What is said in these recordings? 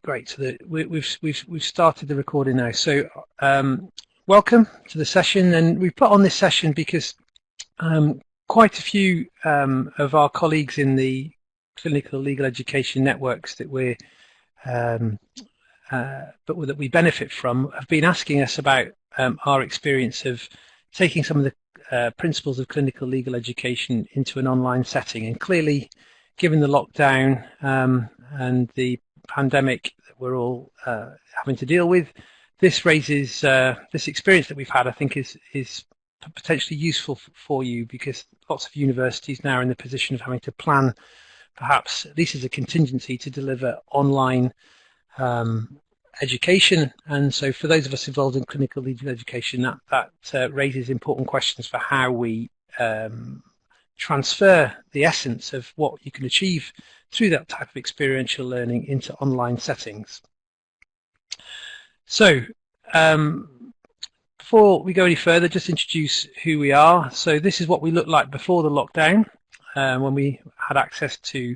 Great. So we've started the recording now. So welcome to the session, and we've put on this session because quite a few of our colleagues in the clinical legal education networks that that we benefit from have been asking us about our experience of taking some of the principles of clinical legal education into an online setting. And clearly, given the lockdown and the pandemic that we're all having to deal with, this raises this experience that we've had, I think, is potentially useful for you, because lots of universities now are in the position of having to plan, perhaps at least as a contingency, to deliver online education. And so for those of us involved in clinical legal education, that raises important questions for how we transfer the essence of what you can achieve through that type of experiential learning into online settings. So before we go any further, just introduce who we are. So this is what we looked like before the lockdown, when we had access to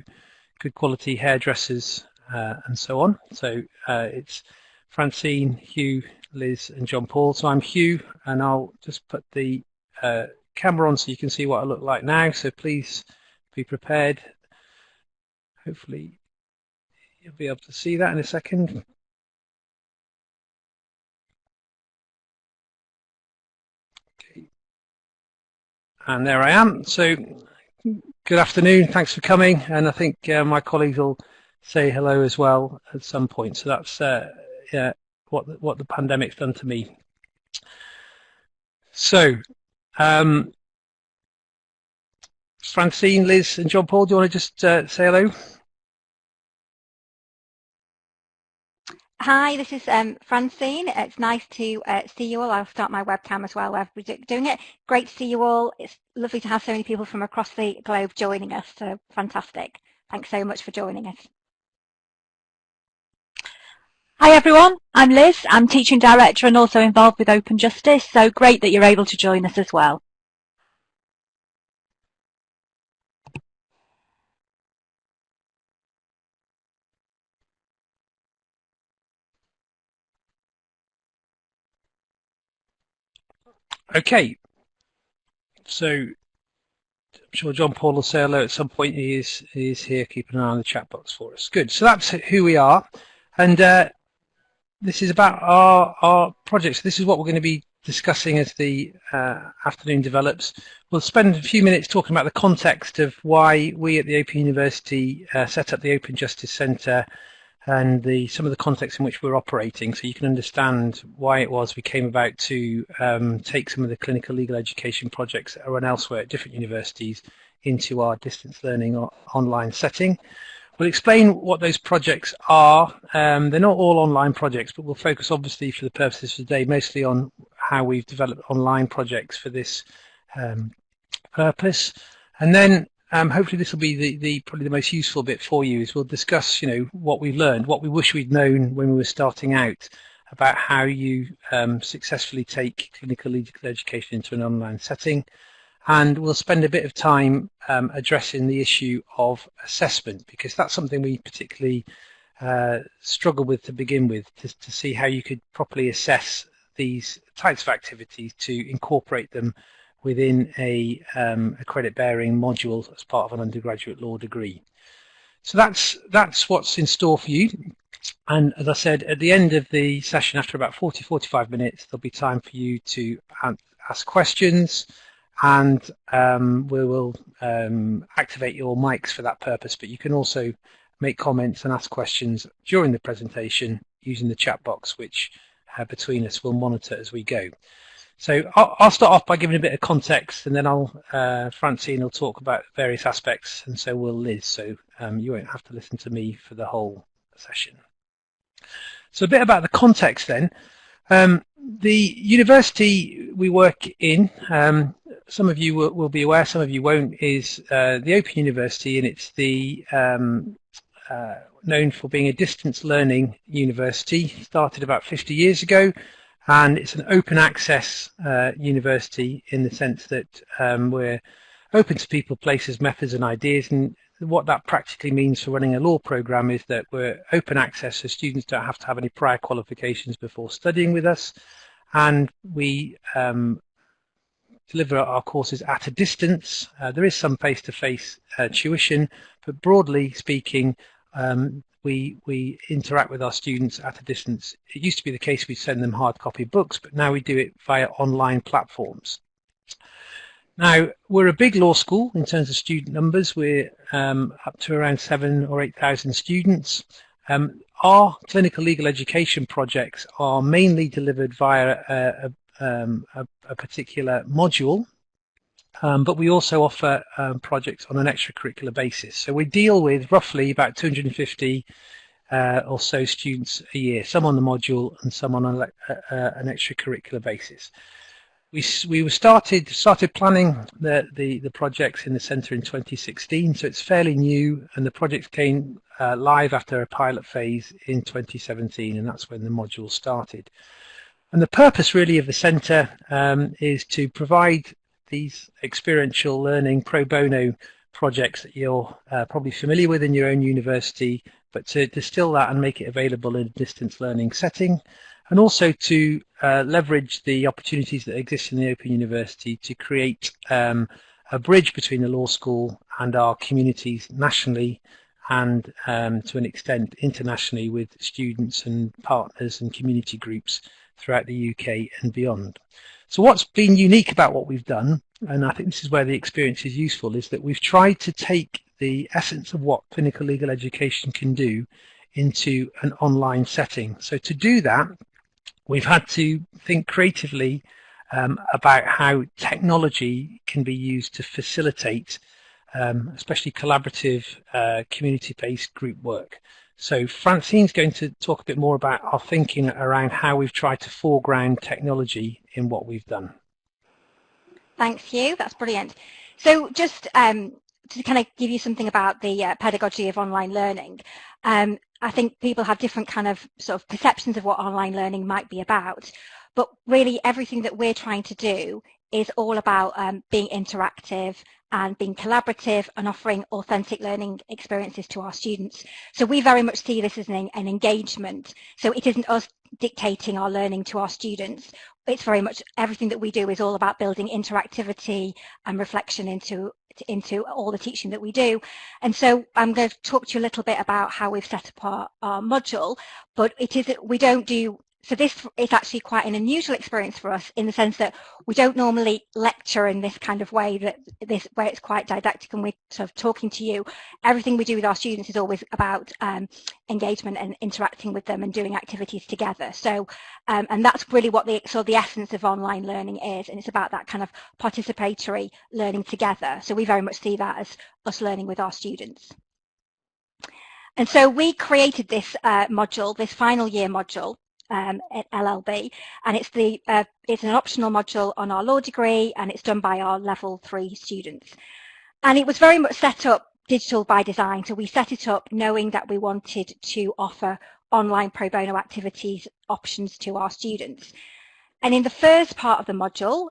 good quality hairdressers and so on. So it's Francine, Hugh, Liz and John Paul. So I'm Hugh, and I'll just put the camera on so you can see what I look like now. So please be prepared. Hopefully you'll be able to see that in a second. Okay. And there I am. So good afternoon, thanks for coming, and I think my colleagues will say hello as well at some point. So that's yeah, what the pandemic's done to me. So Francine, Liz and John Paul, do you want to just say hello? Hi, this is Francine. It's nice to see you all. I'll start my webcam as well while we're doing it. Great to see you all. It's lovely to have so many people from across the globe joining us. So fantastic. Thanks so much for joining us. Hi everyone, I'm Liz. I'm Teaching Director and also involved with Open Justice. So great that you're able to join us as well. Okay, so I'm sure John Paul will say hello at some point. He is here keeping an eye on the chat box for us. Good, so that's who we are, and this is about our projects. This is what we're going to be discussing as the afternoon develops. We'll spend a few minutes talking about the context of why we at the Open University set up the Open Justice Centre, and some of the context in which we're operating, so you can understand why it was we came about to take some of the clinical legal education projects that are run elsewhere at different universities into our distance learning or online setting. We'll explain what those projects are. They're not all online projects, but we'll focus, obviously, for the purposes of today, mostly on how we've developed online projects for this purpose. And then hopefully this will be probably the most useful bit for you, is we'll discuss, what we've learned, what we wish we'd known when we were starting out about how you successfully take clinical legal education into an online setting. And we'll spend a bit of time addressing the issue of assessment, because that's something we particularly struggle with to begin with, to see how you could properly assess these types of activities to incorporate them within a credit-bearing module as part of an undergraduate law degree. So that's what's in store for you. And as I said, at the end of the session, after about 40-45 minutes, there'll be time for you to ask questions, and we will activate your mics for that purpose. But you can also make comments and ask questions during the presentation using the chat box, which between us will monitor as we go. So I'll start off by giving a bit of context, and then Francine will talk about various aspects, and so will Liz. So you won't have to listen to me for the whole session. So a bit about the context then. The university we work in, some of you will be aware, some of you won't, is the Open University, and it's the known for being a distance learning university. Started about 50 years ago. And it's an open access university in the sense that we're open to people, places, methods and ideas, and what that practically means for running a law program is that we're open access, so students don't have to have any prior qualifications before studying with us, and we deliver our courses at a distance. There is some face-to-face tuition, but broadly speaking, we interact with our students at a distance. It used to be the case we'd send them hard copy books, but now we do it via online platforms. Now, we're a big law school in terms of student numbers. We're up to around 7,000 or 8,000 students. Our clinical legal education projects are mainly delivered via a particular module, but we also offer projects on an extracurricular basis. So we deal with roughly about 250 or so students a year, some on the module and some on an extracurricular basis. We started planning the projects in the centre in 2016, so it's fairly new, and the projects came live after a pilot phase in 2017, and that's when the module started. And the purpose really of the centre is to provide these experiential learning pro bono projects that you're probably familiar with in your own university, but to distill that and make it available in a distance learning setting, and also to leverage the opportunities that exist in the Open University to create a bridge between the law school and our communities nationally and to an extent internationally with students and partners and community groups throughout the UK and beyond. So what's been unique about what we've done, and I think this is where the experience is useful, is that we've tried to take the essence of what clinical legal education can do into an online setting. So to do that, we've had to think creatively about how technology can be used to facilitate especially collaborative community-based group work. So Francine's going to talk a bit more about our thinking around how we've tried to foreground technology in what we've done. Thanks, Hugh. That's brilliant. So just to kind of give you something about the pedagogy of online learning, I think people have different kind of sort of perceptions of what online learning might be about, but really everything that we're trying to do is all about being interactive and being collaborative and offering authentic learning experiences to our students. So we very much see this as an engagement. So it isn't us dictating our learning to our students. It's very much everything that we do is all about building interactivity and reflection into all the teaching that we do. And so I'm going to talk to you a little bit about how we've set up our module, but we don't do, so this is actually quite an unusual experience for us in the sense that we don't normally lecture in this kind of way, where it's quite didactic and we're sort of talking to you. Everything we do with our students is always about engagement and interacting with them and doing activities together. So, and that's really what the essence of online learning is, and it's about that kind of participatory learning together. So we very much see that as us learning with our students. And so we created this module, this final year module, at LLB, and it's an optional module on our law degree, and it's done by our level 3 students. And it was very much set up digital by design, so we set it up knowing that we wanted to offer online pro bono activities options to our students. And in the first part of the module,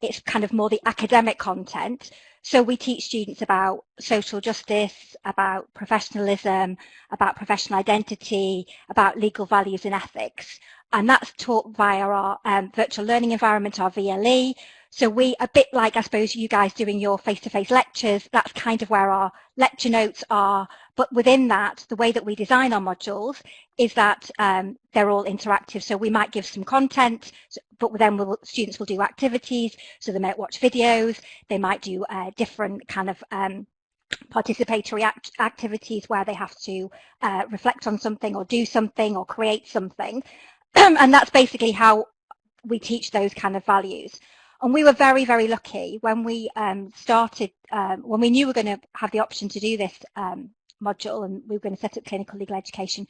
it's kind of more the academic content. So we teach students about social justice, about professionalism, about professional identity, about legal values and ethics. And that's taught via our virtual learning environment, our VLE. So we, a bit like, I suppose, you guys doing your face-to-face lectures, that's kind of where our lecture notes are. But within that, the way that we design our modules is that they're all interactive. So we might give some content, but then students will do activities. So they might watch videos, they might do different kind of participatory activities where they have to reflect on something or do something or create something. And that's basically how we teach those kind of values. And we were very, very lucky when we started, when we knew we were going to have the option to do this module and we were going to set up clinical legal education.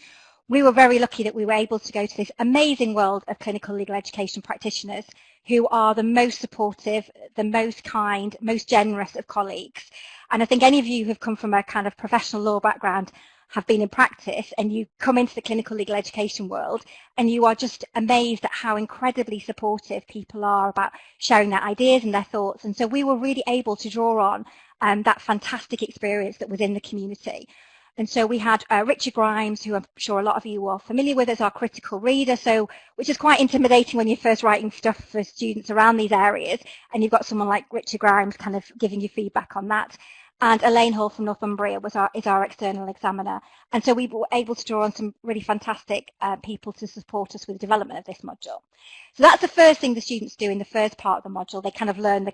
We were very lucky that we were able to go to this amazing world of clinical legal education practitioners who are the most supportive, the most kind, most generous of colleagues. And I think any of you who have come from a kind of professional law background have been in practice, and you come into the clinical legal education world and you are just amazed at how incredibly supportive people are about sharing their ideas and their thoughts. And so we were really able to draw on that fantastic experience that was in the community. And so we had Richard Grimes, who I'm sure a lot of you are familiar with as our critical reader, so which is quite intimidating when you're first writing stuff for students around these areas, and you've got someone like Richard Grimes kind of giving you feedback on that. And Elaine Hall from Northumbria is our external examiner. And so we were able to draw on some really fantastic people to support us with the development of this module. So that's the first thing the students do in the first part of the module. They kind of learn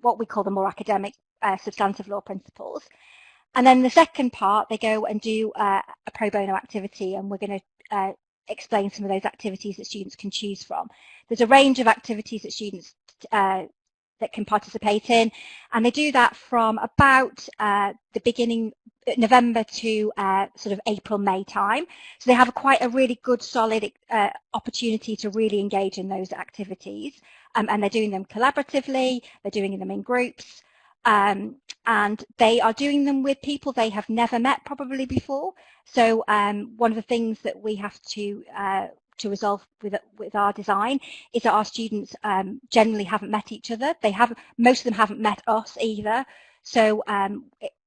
what we call the more academic substantive law principles. And then the second part, they go and do a pro bono activity, and we're going to explain some of those activities that students can choose from. There's a range of activities that students that can participate in, and they do that from about the beginning November to sort of April, May time. So they have quite a really good solid opportunity to really engage in those activities, and they're doing them collaboratively, they're doing them in groups, and they are doing them with people they have never met probably before. So one of the things that we have to resolve with our design is that our students generally haven't met each other. Most of them haven't met us either. So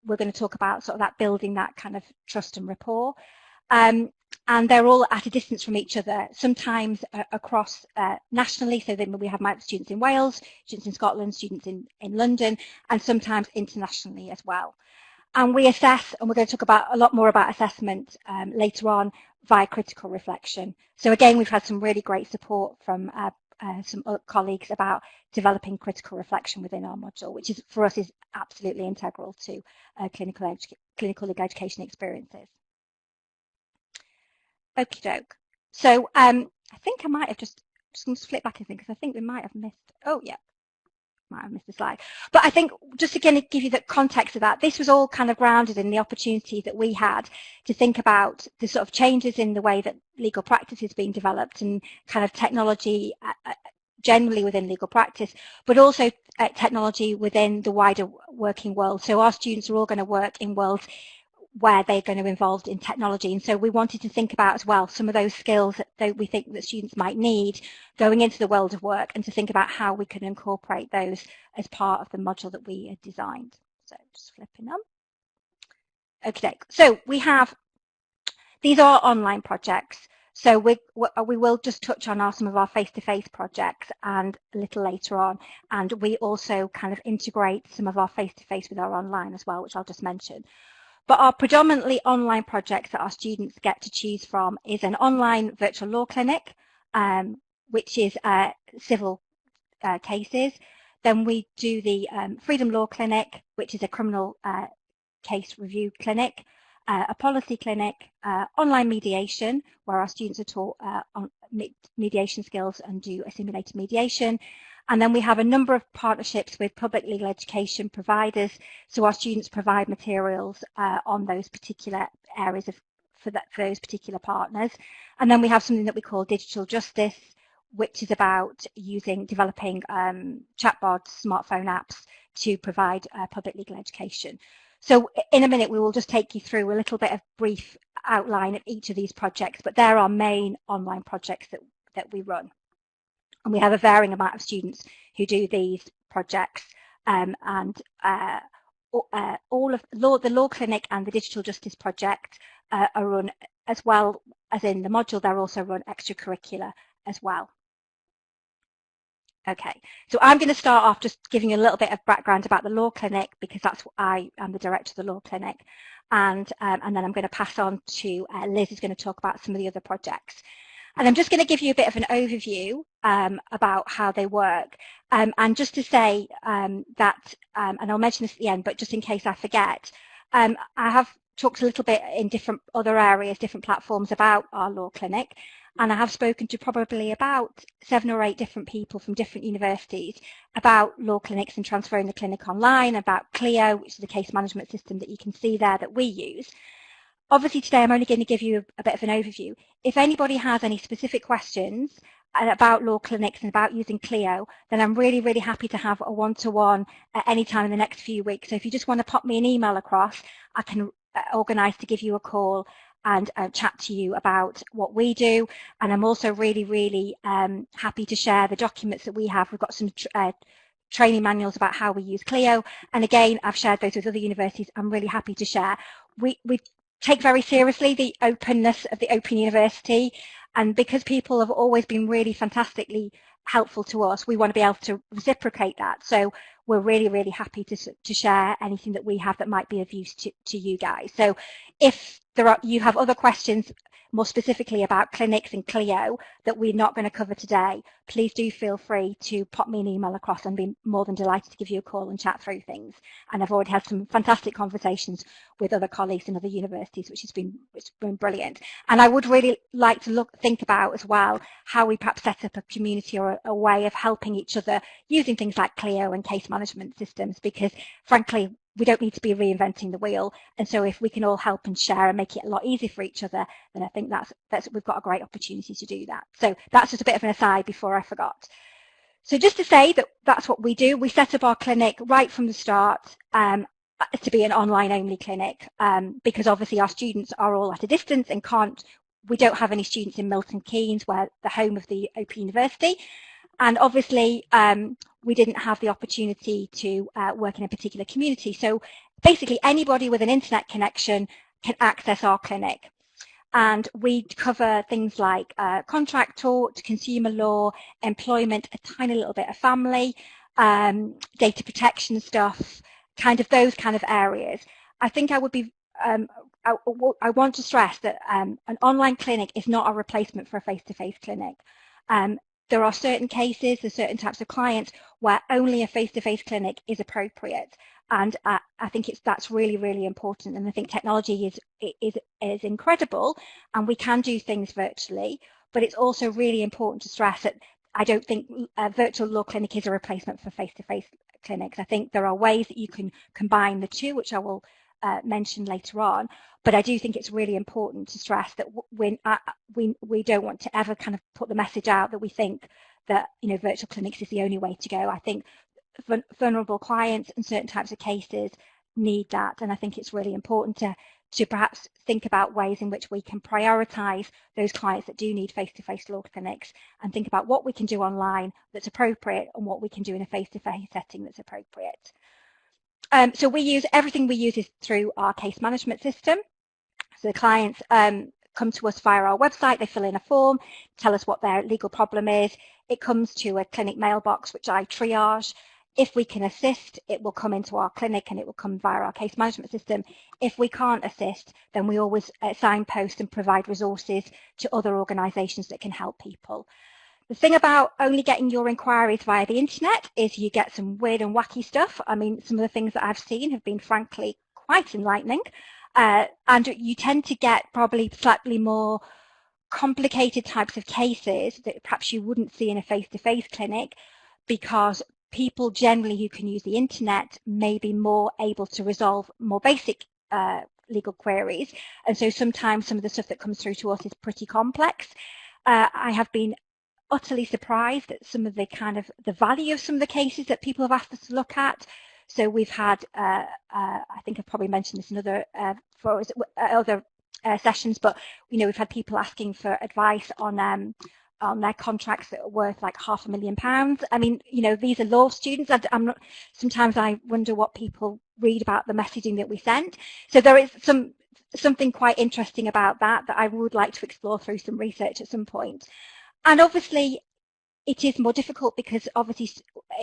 we're going to talk about sort of that building that kind of trust and rapport. And they're all at a distance from each other, sometimes across nationally. So then we have students in Wales, students in Scotland, students in London, and sometimes internationally as well. And we assess, and we're going to talk a lot more about assessment later on via critical reflection. So again, we've had some really great support from some other colleagues about developing critical reflection within our module, which is for us is absolutely integral to clinical education experiences. Okie doke. So I think I might have just going to flip back and think, because I think we might have missed, might have missed the slide. But I think just again to give you the context of that, this was all kind of grounded in the opportunity that we had to think about the sort of changes in the way that legal practice is being developed and kind of technology generally within legal practice, but also technology within the wider working world. So our students are all going to work in worlds where they're going to be involved in technology. And so we wanted to think about as well some of those skills that we think that students might need going into the world of work, and to think about how we can incorporate those as part of the module that we had designed. So just flipping on. Okay, so we have, these are online projects. So we will just touch on some of our face-to-face projects and a little later on. And we also kind of integrate some of our face-to-face with our online as well, which I'll just mention. But our predominantly online projects that our students get to choose from is an online virtual law clinic, which is civil cases. Then we do the Freedom Law Clinic, which is a criminal case review clinic, a policy clinic, online mediation, where our students are taught on mediation skills and do a simulated mediation. And then we have a number of partnerships with public legal education providers, so our students provide materials on those particular areas for those particular partners. And then we have something that we call digital justice, which is about developing chatbots, smartphone apps to provide public legal education. So in a minute, we will just take you through a little bit of brief outline of each of these projects, but they're our main online projects that we run. And we have a varying amount of students who do these projects, and all of the Law Clinic and the Digital Justice Project are run, as well as in the module, they're also run extracurricular as well. Okay, so I'm going to start off just giving you a little bit of background about the Law Clinic, because that's what I am the director of the Law Clinic, and then I'm going to pass on to Liz, who's going to talk about some of the other projects. And I'm just going to give you a bit of an overview about how they work. And just to say that, and I'll mention this at the end, but just in case I forget, I have talked a little bit in different other areas, different platforms about our Law Clinic. And I have spoken to probably about 7 or 8 different people from different universities about law clinics and transferring the clinic online, about Clio, which is the case management system that you can see there that we use. Obviously today I'm only going to give you a bit of an overview. If anybody has any specific questions about law clinics and about using Clio, then I'm really, really happy to have a one-to-one at any time in the next few weeks. So if you just want to pop me an email across, I can organise to give you a call and chat to you about what we do. And I'm also really, really happy to share the documents that we have. We've got some training manuals about how we use Clio. And again, I've shared those with other universities. I'm really happy to share. We take very seriously the openness of the Open University, and because people have always been really fantastically helpful to us, we want to be able to reciprocate that. So we're really, really happy to share anything that we have that might be of use to you guys. So if you have other questions more specifically about clinics and Clio that we're not going to cover today, please do feel free to pop me an email across, and be more than delighted to give you a call and chat through things. And I've already had some fantastic conversations with other colleagues in other universities, which has been brilliant. And I would really like to think about as well how we perhaps set up a community or a way of helping each other using things like Clio and case management systems, because frankly, we don't need to be reinventing the wheel. And so if we can all help and share and make it a lot easier for each other, then I think we've got a great opportunity to do that. So that's just a bit of an aside before I forgot. So just to say that that's what we do. We set up our clinic right from the start to be an online only clinic, because obviously our students are all at a distance and we don't have any students in Milton Keynes, where the home of the Open University. And obviously, we didn't have the opportunity to work in a particular community. So basically, anybody with an internet connection can access our clinic. And we cover things like contract tort, consumer law, employment, a tiny little bit of family, data protection stuff, those kind of areas. I think I would be I want to stress that an online clinic is not a replacement for a face-to-face clinic. There are certain cases, there's certain types of clients where only a face-to-face clinic is appropriate, and I think that's really, really important. And I think technology is incredible, and we can do things virtually, but it's also really important to stress that I don't think a virtual law clinic is a replacement for face-to-face clinics. I think there are ways that you can combine the two, which I will mention later on. But I do think it's really important to stress that we don't want to ever put the message out that we think that virtual clinics is the only way to go. I think vulnerable clients and certain types of cases need that, and I think it's really important to perhaps think about ways in which we can prioritise those clients that do need face-to-face law clinics, and think about what we can do online that's appropriate and what we can do in a face-to-face setting that's appropriate. So everything we use is through our case management system. So the clients come to us via our website, they fill in a form, tell us what their legal problem is. It comes to a clinic mailbox, which I triage. If we can assist, it will come into our clinic and it will come via our case management system. If we can't assist, then we always signpost and provide resources to other organisations that can help people. The thing about only getting your inquiries via the internet is you get some weird and wacky stuff. I mean, some of the things that I've seen have been frankly quite enlightening. And you tend to get probably slightly more complicated types of cases that perhaps you wouldn't see in a face-to-face clinic, because people generally who can use the internet may be more able to resolve more basic legal queries. And so sometimes some of the stuff that comes through to us is pretty complex. I have been utterly surprised at some of the value of some of the cases that people have asked us to look at. So we've had, I think I've probably mentioned this in other sessions, but we've had people asking for advice on their contracts that are worth like £500,000. I mean, these are law students. Sometimes I wonder what people read about the messaging that we sent. So there is something quite interesting about that I would like to explore through some research at some point. And obviously, it is more difficult because obviously,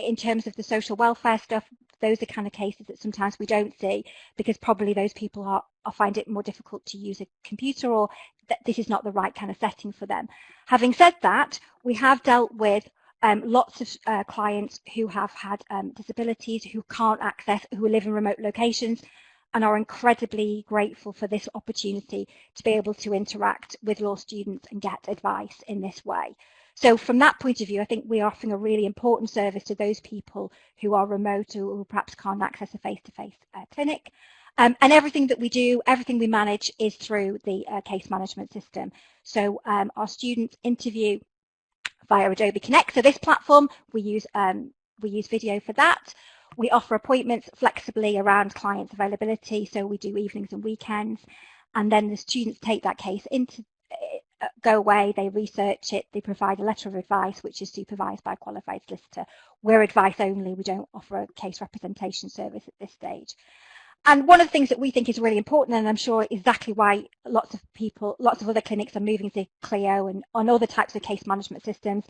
in terms of the social welfare stuff, those are kind of cases that sometimes we don't see, because probably those people find it more difficult to use a computer, or that this is not the right kind of setting for them. Having said that, we have dealt with lots of clients who have had disabilities, who can't access, who live in remote locations, and are incredibly grateful for this opportunity to be able to interact with law students and get advice in this way. So from that point of view, I think we're offering a really important service to those people who are remote or who perhaps can't access a face-to-face clinic. And everything that we do, everything we manage is through the case management system. So our students interview via Adobe Connect. So this platform, we use video for that. We offer appointments flexibly around clients' availability, so we do evenings and weekends. And then the students take that case go away, they research it, they provide a letter of advice, which is supervised by a qualified solicitor. We're advice only. We don't offer a case representation service at this stage. And one of the things that we think is really important, and I'm sure exactly why lots of other clinics are moving to Clio and on other types of case management systems,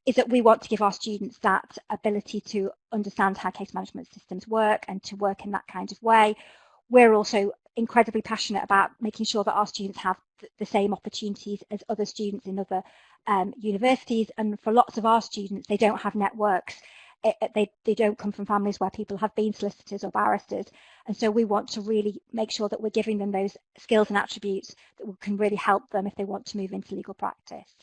is that we want to give our students that ability to understand how case management systems work and to work in that kind of way. We're also incredibly passionate about making sure that our students have the same opportunities as other students in other universities, and for lots of our students, they don't have networks. They don't come from families where people have been solicitors or barristers, and so we want to really make sure that we're giving them those skills and attributes that can really help them if they want to move into legal practice.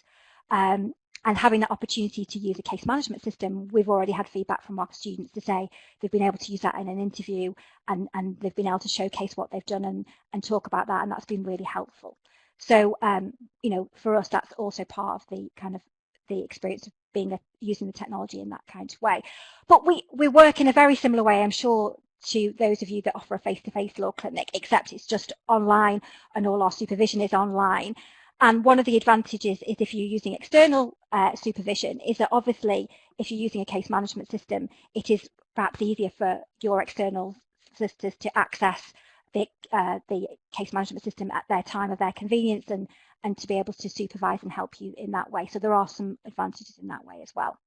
And having that opportunity to use a case management system, we've already had feedback from our students to say they've been able to use that in an interview, and they've been able to showcase what they've done and talk about that, and that's been really helpful. So, you know, for us, that's also part of the kind of the experience of using the technology in that kind of way. But we work in a very similar way, I'm sure, to those of you that offer a face-to-face law clinic, except it's just online and all our supervision is online. And one of the advantages is if you're using external supervision is that obviously if you're using a case management system, it is perhaps easier for your external solicitors to access the case management system at their time of their convenience and to be able to supervise and help you in that way. So there are some advantages in that way as well.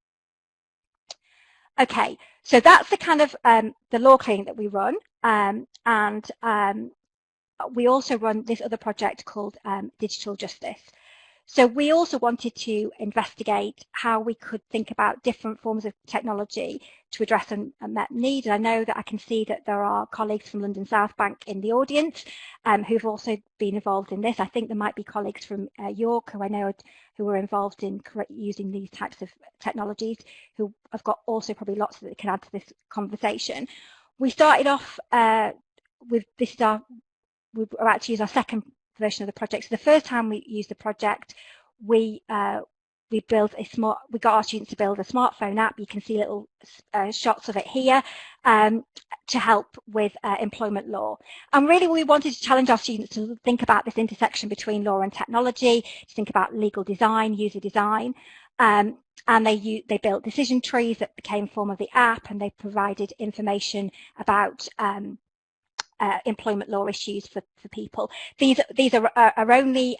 Okay, so that's the kind of the law clinic that we run, and we also run this other project called Digital Justice. So we also wanted to investigate how we could think about different forms of technology to address unmet need. And I know that I can see that there are colleagues from London South Bank in the audience who've also been involved in this. I think there might be colleagues from York who I know who were involved in using these types of technologies, who have got also probably lots that can add to this conversation. We started off with this we've actually used our second version of the project. So the first time we used the project, we got our students to build a smartphone app. You can see little shots of it here to help with employment law. And really we wanted to challenge our students to think about this intersection between law and technology, to think about legal design, user design. And they built decision trees that became a form of the app, and they provided information about employment law issues for people. These are only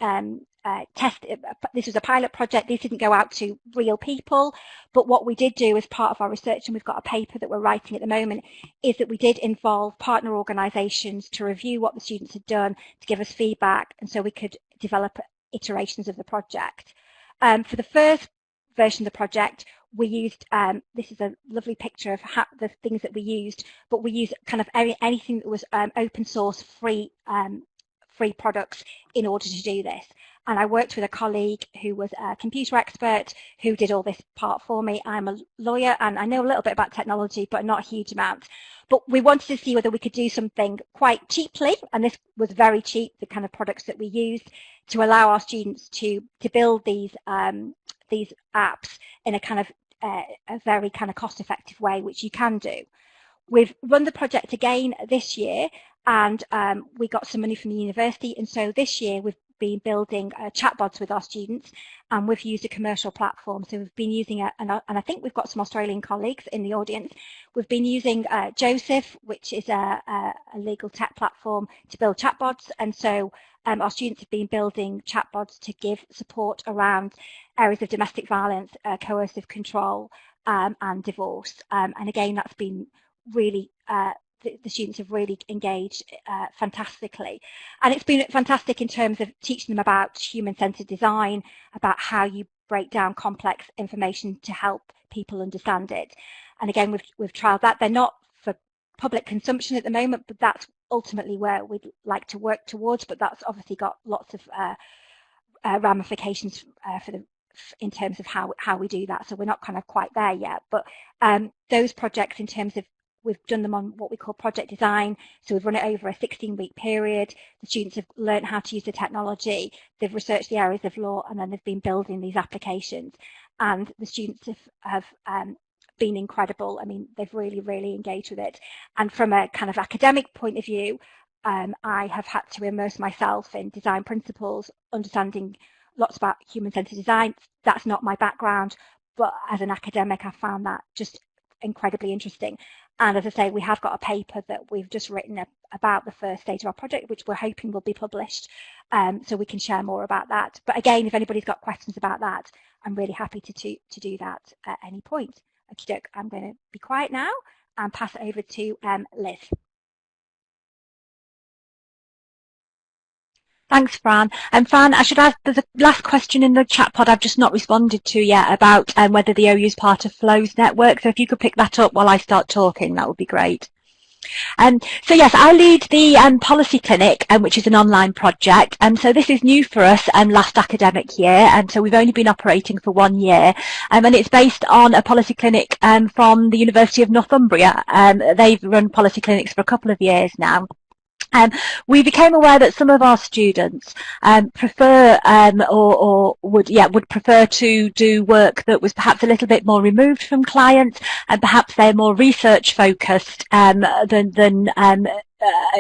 tested. This was a pilot project. These didn't go out to real people, but what we did do as part of our research, and we've got a paper that we're writing at the moment, is that we did involve partner organisations to review what the students had done, to give us feedback, and so we could develop iterations of the project. For the first version of the project, we used, this is a lovely picture of the things that we used, but we used kind of anything that was open source, free products in order to do this. And I worked with a colleague who was a computer expert who did all this part for me. I'm a lawyer and I know a little bit about technology, but not a huge amount. But we wanted to see whether we could do something quite cheaply, and this was very cheap, the kind of products that we used, to allow our students to build these apps in a kind of a very kind of cost-effective way, which you can do. We've run the project again this year, and we got some money from the university, and so this year we've been building chatbots with our students, and we've used a commercial platform. So we've been using and I think we've got some Australian colleagues in the audience. We've been using Joseph, which is a legal tech platform, to build chatbots, and so our students have been building chatbots to give support around areas of domestic violence, coercive control, and divorce. And again, that's been really the students have really engaged fantastically. And it's been fantastic in terms of teaching them about human-centered design, about how you break down complex information to help people understand it. And again, we've trialled that. They're not for public consumption at the moment, but that's ultimately where we'd like to work towards. But that's obviously got lots of ramifications in terms of how we do that. So we're not kind of quite there yet. But those projects, in terms of, we've done them on what we call project design. So we've run it over a 16-week period. The students have learned how to use the technology. They've researched the areas of law, and then they've been building these applications. And the students have been incredible. I mean, they've really, really engaged with it. And from a kind of academic point of view, I have had to immerse myself in design principles, understanding lots about human-centered design. That's not my background, but as an academic, I found that just incredibly interesting. And as I say, we have got a paper that we've just written about the first stage of our project, which we're hoping will be published, so we can share more about that. But again, if anybody's got questions about that, I'm really happy to do that at any point. Okay, I'm going to be quiet now and pass it over to Liz. Thanks, Fran. And Fran, I should ask, there's a last question in the chat pod I've just not responded to yet about whether the OU is part of Flow's network. So if you could pick that up while I start talking, that would be great. So yes, I lead the Policy Clinic, which is an online project. So this is new for us last academic year, and so we've only been operating for 1 year. And it's based on a policy clinic from the University of Northumbria. They've run policy clinics for a couple of years now. We became aware that some of our students prefer or would prefer to do work that was perhaps a little bit more removed from clients, and perhaps they're more research focused than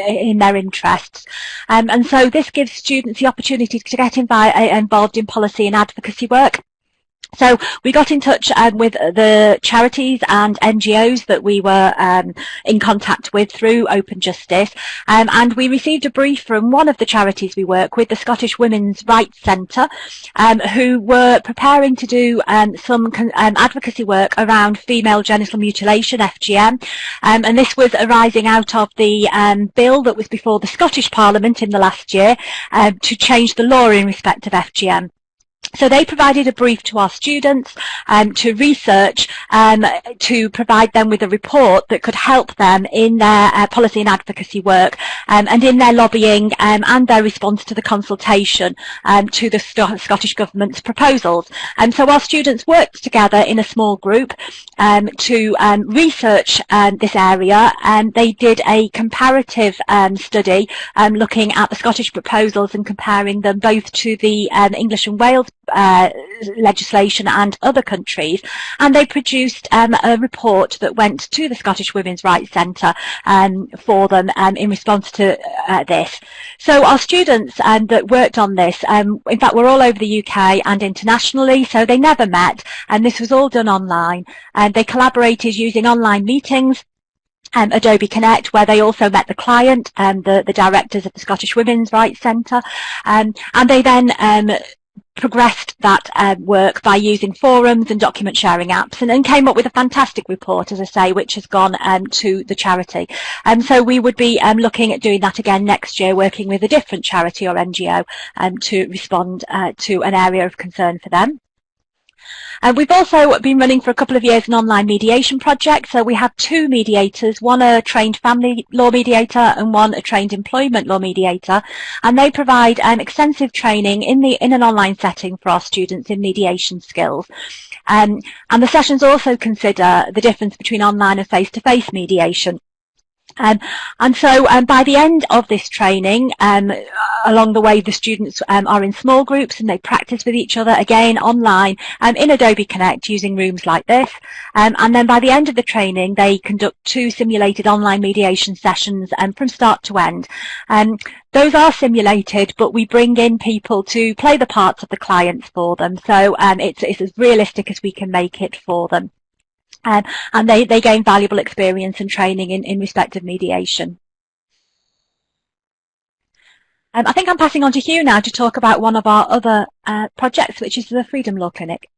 in their interests. And so this gives students the opportunity to get involved in policy and advocacy work. So we got in touch with the charities and NGOs that we were in contact with through Open Justice, and we received a brief from one of the charities we work with, the Scottish Women's Rights Centre, who were preparing to do some advocacy work around female genital mutilation, FGM, and this was arising out of the bill that was before the Scottish Parliament in the last year to change the law in respect of FGM. So they provided a brief to our students to research, to provide them with a report that could help them in their policy and advocacy work, and in their lobbying and their response to the consultation to the Scottish Government's proposals. So our students worked together in a small group to research this area, and they did a comparative study looking at the Scottish proposals and comparing them both to the English and Wales legislation and other countries, and they produced a report that went to the Scottish Women's Rights Centre for them in response to this. So our students that worked on this, in fact, were all over the UK and internationally, so they never met, and this was all done online, and they collaborated using online meetings, Adobe Connect, where they also met the client and the directors of the Scottish Women's Rights Centre, and they then progressed that work by using forums and document sharing apps, and then came up with a fantastic report, as I say, which has gone to the charity. So we would be looking at doing that again next year, working with a different charity or NGO to respond to an area of concern for them. We've also been running for a couple of years an online mediation project. So we have 2 mediators, one a trained family law mediator and one a trained employment law mediator, and they provide extensive training in an online setting for our students in mediation skills. And the sessions also consider the difference between online and face-to-face mediation. And so by the end of this training, along the way the students are in small groups and they practice with each other, again online, in Adobe Connect using rooms like this, and then by the end of the training they conduct 2 simulated online mediation sessions from start to end. Those are simulated, but we bring in people to play the parts of the clients for them, so it's as realistic as we can make it for them. And they gain valuable experience and training in respect of mediation. I think I'm passing on to Hugh now to talk about one of our other projects, which is the Freedom Law Clinic.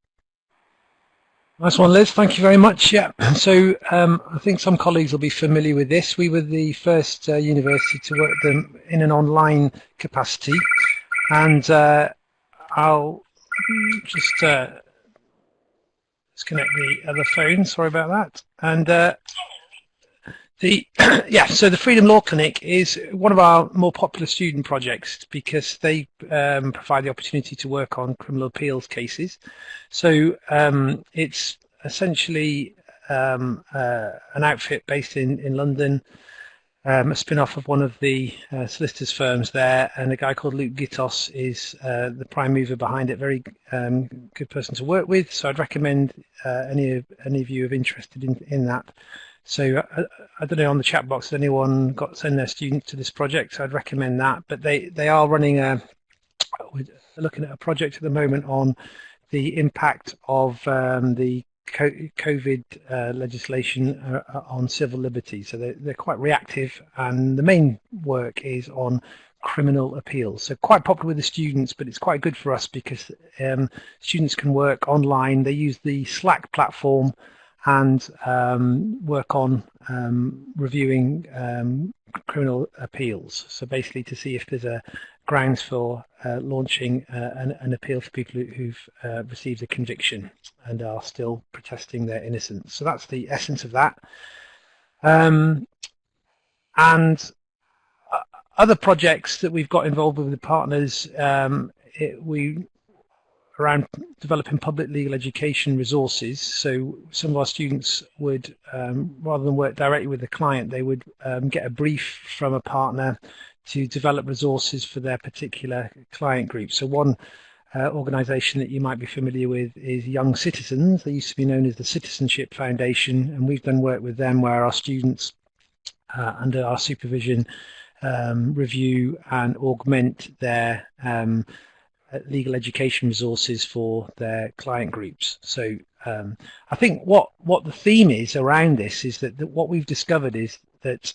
Nice one, Liz. Thank you very much. Yeah. So I think some colleagues will be familiar with this. We were the first university to work them in an online capacity, and I'll just disconnect the other phone. Sorry about that. And so the Freedom Law Clinic is one of our more popular student projects because they provide the opportunity to work on criminal appeals cases. So it's essentially an outfit based in London, a spin-off of one of the solicitors firms there, and a guy called Luke Gittos is the prime mover behind it. Very good person to work with, so I'd recommend any of you are interested in that. So I don't know on the chat box, has anyone got to send their students to this project? So I'd recommend that. But they are running a looking at a project at the moment on the impact of the COVID legislation on civil liberties. So they're quite reactive, and the main work is on criminal appeals. So quite popular with the students, but it's quite good for us because students can work online. They use the Slack platform and work on reviewing criminal appeals. So basically to see if there's a grounds for launching an appeal for people who've received a conviction and are still protesting their innocence. So that's the essence of that. And other projects that we've got involved with the partners, around developing public legal education resources. So some of our students would, rather than work directly with the client, they would get a brief from a partner to develop resources for their particular client group. So one organisation that you might be familiar with is Young Citizens. They used to be known as the Citizenship Foundation, and we've done work with them where our students, under our supervision, review and augment their legal education resources for their client groups. So I think what the theme is around this is that what we've discovered is that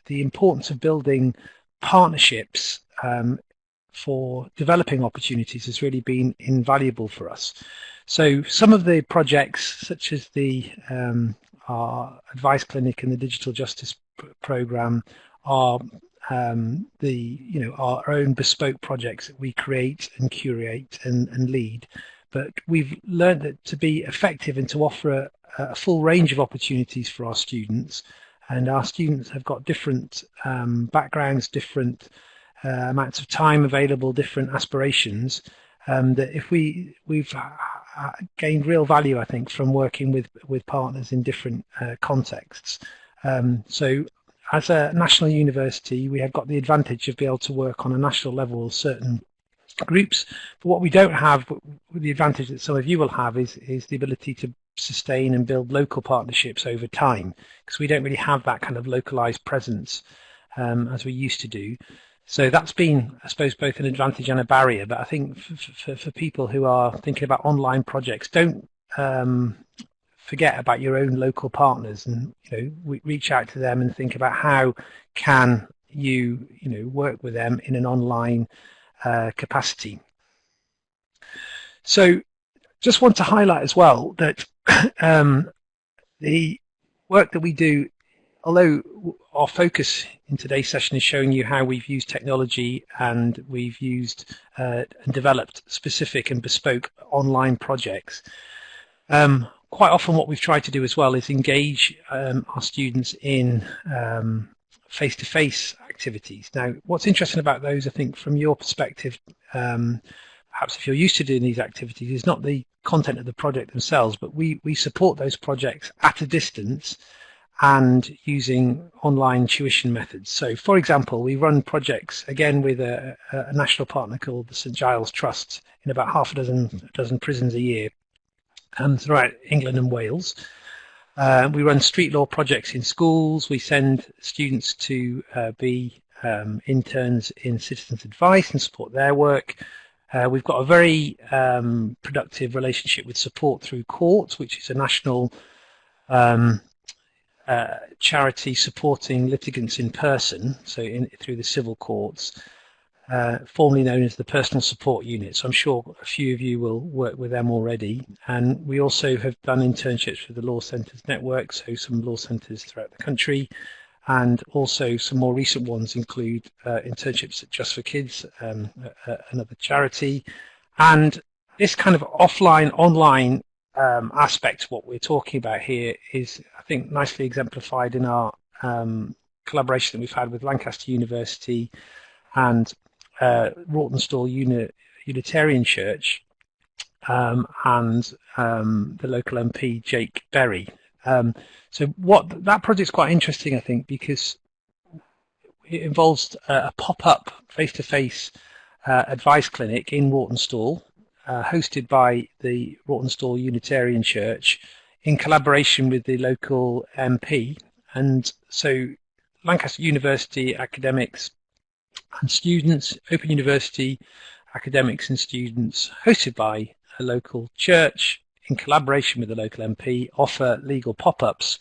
the importance of building partnerships for developing opportunities has really been invaluable for us. So some of the projects, such as the our advice clinic and the digital justice program, are our own bespoke projects that we create and curate and lead. But we've learned that to be effective and to offer a full range of opportunities for our students, and our students have got different backgrounds, different amounts of time available, different aspirations, that if we've gained real value, I think, from working with partners in different contexts. So as a national university, we have got the advantage of being able to work on a national level with certain groups. But what we don't have, the advantage that some of you will have, is the ability to sustain and build local partnerships over time, because we don't really have that kind of localized presence as we used to do. So that's been, I suppose, both an advantage and a barrier. But I think for people who are thinking about online projects, don't forget about your own local partners, and we reach out to them and think about how can you work with them in an online capacity. So just want to highlight as well that the work that we do, although our focus in today's session is showing you how we've used technology and we've used and developed specific and bespoke online projects, quite often what we've tried to do as well is engage our students in face-to-face activities. Now, what's interesting about those, I think, from your perspective, perhaps if you're used to doing these activities, is not the content of the project themselves, but we support those projects at a distance and using online tuition methods. So, for example, we run projects, again, with a national partner called the St Giles Trust in about half a dozen prisons a year throughout England and Wales. We run street law projects in schools. We send students to be interns in citizens advice and support their work. We've got a very productive relationship with Support Through Court, which is a national charity supporting litigants in person, so through the civil courts, formerly known as the Personal Support Unit. So I'm sure a few of you will work with them already. And we also have done internships with the Law Centres Network, so some law centres throughout the country. And also some more recent ones include internships at Just for Kids, another charity. And this kind of offline, online aspect of what we're talking about here is, I think, nicely exemplified in our collaboration that we've had with Lancaster University and Rawtenstall Unitarian Church and the local MP, Jake Berry. So that project's quite interesting, I think, because it involves a pop-up face-to-face advice clinic in Rawtenstall, hosted by the Rawtenstall Unitarian Church in collaboration with the local MP. And so Lancaster University academics and students, Open University academics and students, hosted by a local church in collaboration with the local MP, offer legal pop-ups.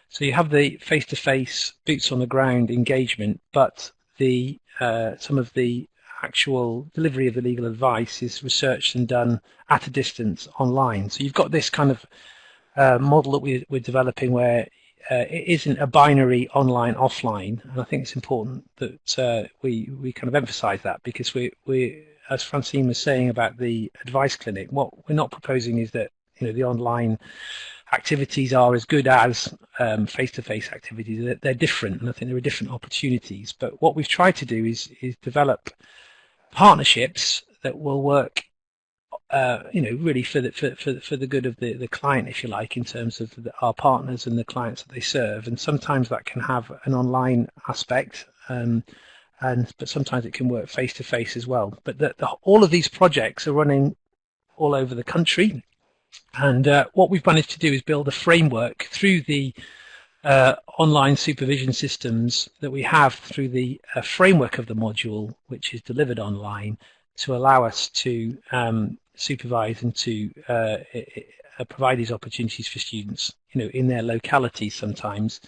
So you have the face-to-face, boots on the ground engagement, but the some of the actual delivery of the legal advice is researched and done at a distance online. So you've got this kind of model that we're developing where it isn't a binary online offline, and I think it's important that we kind of emphasize that, because we as Francine was saying about the advice clinic, what we're not proposing is that the online activities are as good as face-to-face activities. They're different, and I think there are different opportunities. But what we've tried to do is develop partnerships that will work, really for the good of the client, if you like, in terms of our partners and the clients that they serve. And sometimes that can have an online aspect, but sometimes it can work face-to-face as well. But all of these projects are running all over the country. And what we've managed to do is build a framework through the online supervision systems that we have through the framework of the module, which is delivered online, to allow us to supervise and to provide these opportunities for students, in their localities sometimes,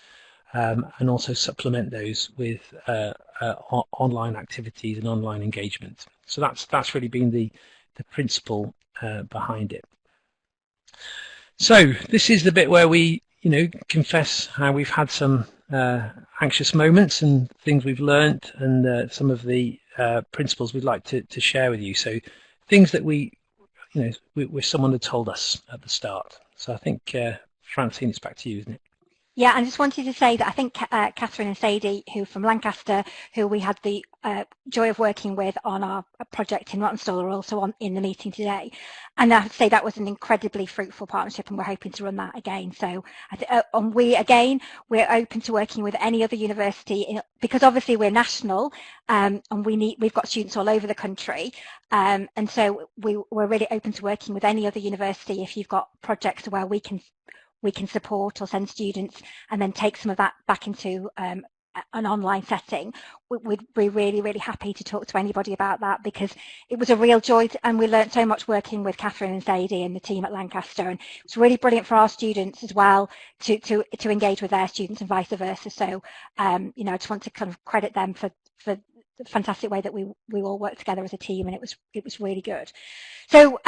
and also supplement those with online activities and online engagement. So that's really been the principle behind it. So this is the bit where we, confess how we've had some anxious moments and things we've learned, and some of the principles we'd like to share with you. So things that we someone had told us at the start. So I think, Francine, it's back to you, isn't it? Yeah, I just wanted to say that I think Catherine and Sadie, who from Lancaster, who we had the joy of working with on our project in Rottenstall, are also in the meeting today. And I have to say that was an incredibly fruitful partnership, and we're hoping to run that again. So we're open to working with any other university, because obviously we're national, and we've got students all over the country. And so we're really open to working with any other university if you've got projects where we can support or send students and then take some of that back into an online setting. We'd be really, really happy to talk to anybody about that, because it was a real joy, and we learned so much working with Catherine and Sadie and the team at Lancaster, and it was really brilliant for our students as well to engage with their students and vice versa. So I just want to kind of credit them for the fantastic way that we all worked together as a team, and it was really good. So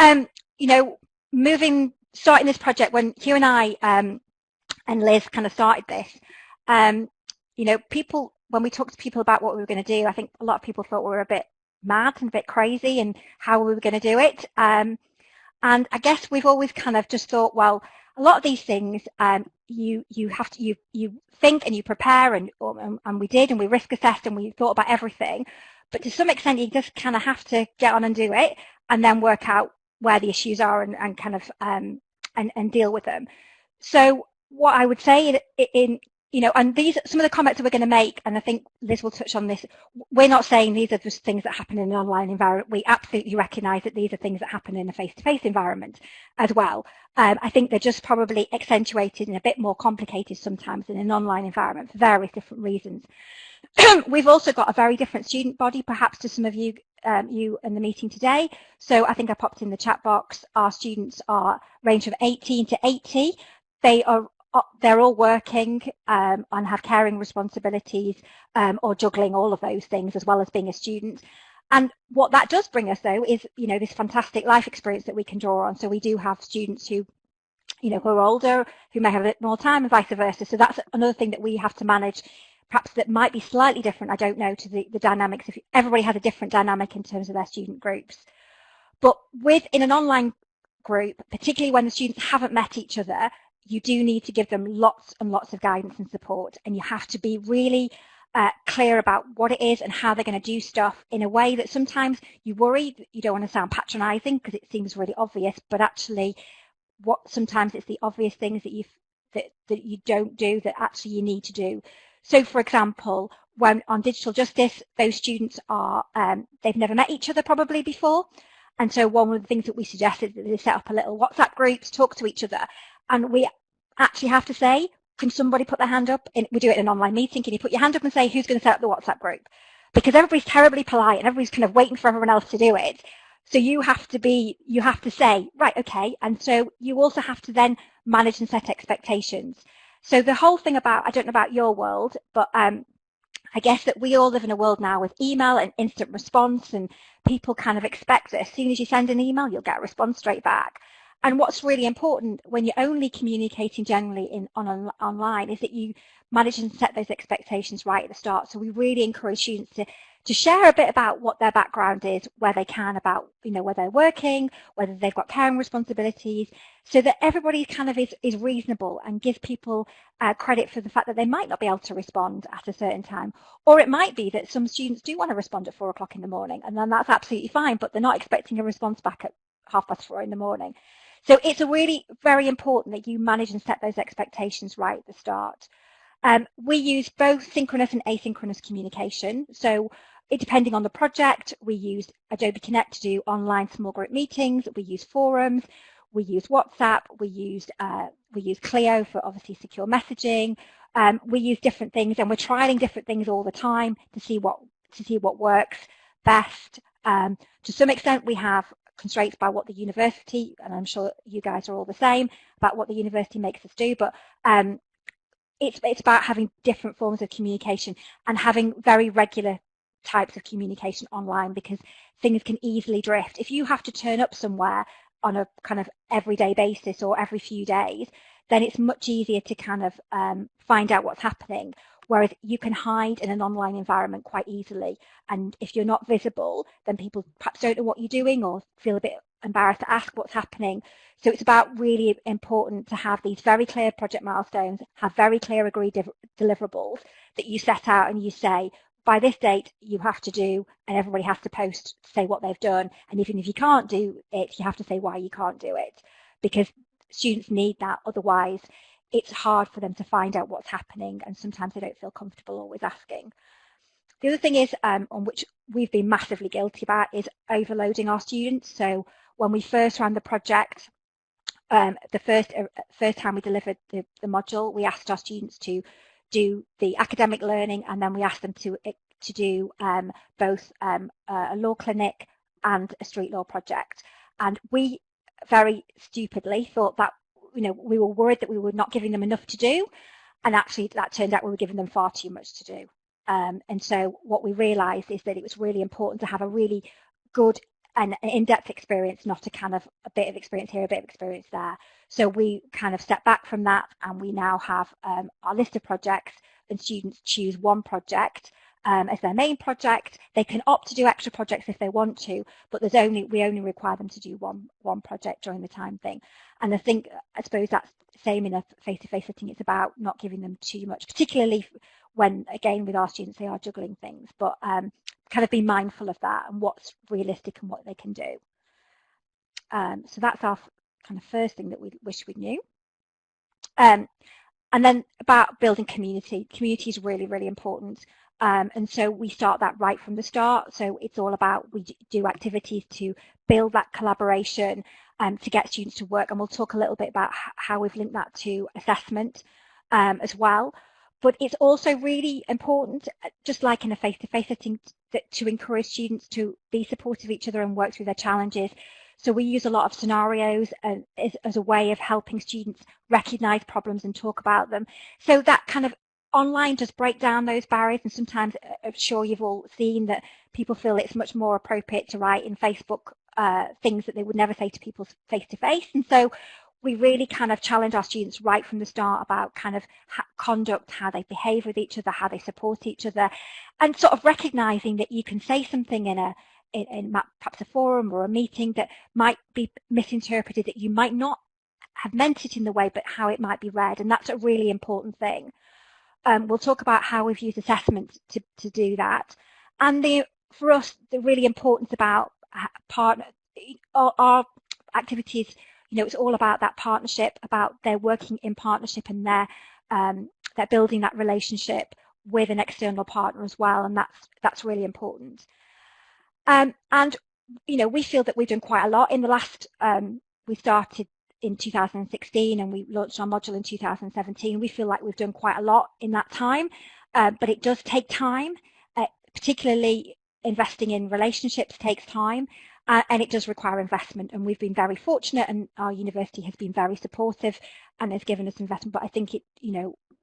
starting this project, when Hugh and I and Liz kind of started this, people, when we talked to people about what we were going to do, I think a lot of people thought we were a bit mad and a bit crazy and how we were going to do it. And I guess we've always kind of just thought, well, a lot of these things, you think and you prepare, and we did, and we risk assessed and we thought about everything. But to some extent, you just kind of have to get on and do it, and then work out where the issues are and kind of and deal with them. So what I would say and these some of the comments that we're going to make, and I think Liz will touch on this, we're not saying these are just things that happen in an online environment. We absolutely recognise that these are things that happen in a face-to-face environment as well. I think they're just probably accentuated and a bit more complicated sometimes in an online environment for various different reasons. We've also got a very different student body, perhaps to some of you in the meeting today. So I think I popped in the chat box. Our students are range from 18 to 80. They're all working and have caring responsibilities, or juggling all of those things as well as being a student. And what that does bring us, though, is this fantastic life experience that we can draw on. So we do have students who who are older, who may have a bit more time, and vice versa. So that's another thing that we have to manage. Perhaps that might be slightly different, I don't know, to the dynamics. If everybody has a different dynamic in terms of their student groups. But in an online group, particularly when the students haven't met each other, you do need to give them lots and lots of guidance and support, and you have to be really clear about what it is and how they're going to do stuff in a way that sometimes you worry that you don't want to sound patronizing because it seems really obvious, but actually sometimes it's the obvious things that you don't do that actually you need to do. So, for example, when on digital justice, those students are, they've never met each other probably before. And so one of the things that we suggested is that they set up a little WhatsApp groups, talk to each other. And we actually have to say, can somebody put their hand up? We do it in an online meeting. Can you put your hand up and say who's going to set up the WhatsApp group? Because everybody's terribly polite and everybody's kind of waiting for everyone else to do it. So you have to say, right, okay, and so you also have to then manage and set expectations. So the whole thing about, I don't know about your world, but I guess that we all live in a world now with email and instant response, and people kind of expect that as soon as you send an email, you'll get a response straight back. And what's really important when you're only communicating generally online is that you manage and set those expectations right at the start. So we really encourage students to share a bit about what their background is, where they can, about, you know, where they're working, whether they've got caring responsibilities, so that everybody kind of is reasonable and gives people credit for the fact that they might not be able to respond at a certain time. Or it might be that some students do want to respond at 4 o'clock in the morning, and then that's absolutely fine, but they're not expecting a response back at 4:30 in the morning. So it's a really very important that you manage and set those expectations right at the start. We use both synchronous and asynchronous communication. So depending on the project, we use Adobe Connect to do online small group meetings. We use forums. We use WhatsApp. We use Clio for obviously secure messaging. We use different things, and we're trialing different things all the time to see what works best. To some extent, we have constraints by what the university, and I'm sure you guys are all the same, about what the university makes us do, but it's about having different forms of communication and having very regular types of communication online, because things can easily drift. If you have to turn up somewhere on a kind of everyday basis or every few days, then it's much easier to kind of find out what's happening. Whereas you can hide in an online environment quite easily. And if you're not visible, then people perhaps don't know what you're doing or feel a bit embarrassed to ask what's happening. So it's about really important to have these very clear project milestones, have very clear agreed deliverables that you set out and you say, by this date, you have to do, and everybody has to post to say what they've done. And even if you can't do it, you have to say why you can't do it, because students need that. Otherwise, it's hard for them to find out what's happening, and sometimes they don't feel comfortable always asking. The other thing is, on which we've been massively guilty about, is overloading our students. So when we first ran the project, the first time we delivered the module, we asked our students to do the academic learning, and then we asked them to do both a law clinic and a street law project. And we very stupidly thought that, you know, we were worried that we were not giving them enough to do, and actually that turned out we were giving them far too much to do. And so what we realized is that it was really important to have a really good and an in-depth experience, not a kind of a bit of experience here, a bit of experience there. So we kind of stepped back from that, and we now have our list of projects, and students choose one project as their main project. They can opt to do extra projects if they want to, but we only require them to do one project during the time thing. And I suppose that's the same in a face-to-face setting. It's about not giving them too much, particularly when, again, with our students, they are juggling things, but kind of be mindful of that and what's realistic and what they can do. So that's our kind of first thing that we wish we knew. And then about building community. Community is really, really important. And so we start that right from the start. So it's all about, we do activities to build that collaboration to get students to work. And we'll talk a little bit about how we've linked that to assessment as well. But it's also really important, just like in a face-to-face setting, to encourage students to be supportive of each other and work through their challenges. So we use a lot of scenarios as a way of helping students recognize problems and talk about them. So that kind of online does break down those barriers, and sometimes I'm sure you've all seen that people feel it's much more appropriate to write in Facebook things that they would never say to people face-to-face. And so we really kind of challenge our students right from the start about kind of conduct, how they behave with each other, how they support each other, and sort of recognizing that you can say something in perhaps a forum or a meeting that might be misinterpreted, that you might not have meant it in the way, but how it might be read. And that's a really important thing. We'll talk about how we've used assessment to do that. And for us, the really importance about our activities, you know, it's all about that partnership, about their working in partnership, and they're building that relationship with an external partner as well, and that's really important. And you know, we feel that we've done quite a lot in the last. We started in 2016 and we launched our module in 2017. We feel like we've done quite a lot in that time, but it does take time. Particularly investing in relationships takes time. And it does require investment, and we've been very fortunate, and our university has been very supportive and has given us investment. But I think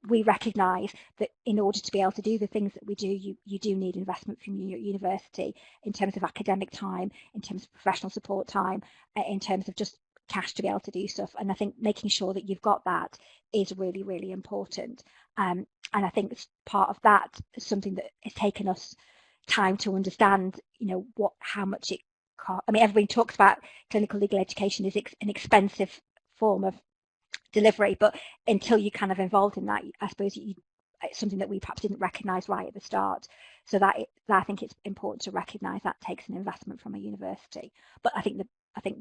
we recognise that in order to be able to do the things that we do, you do need investment from your university in terms of academic time, in terms of professional support time, in terms of just cash to be able to do stuff. And I think making sure that you've got that is really, really important. And I think part of that is something that has taken us time to understand, how much it costs. I mean, everybody talks about clinical legal education is an expensive form of delivery, but until you're kind of involved in that, I suppose it's something that we perhaps didn't recognise right at the start. So that I think it's important to recognise that takes an investment from a university. But I think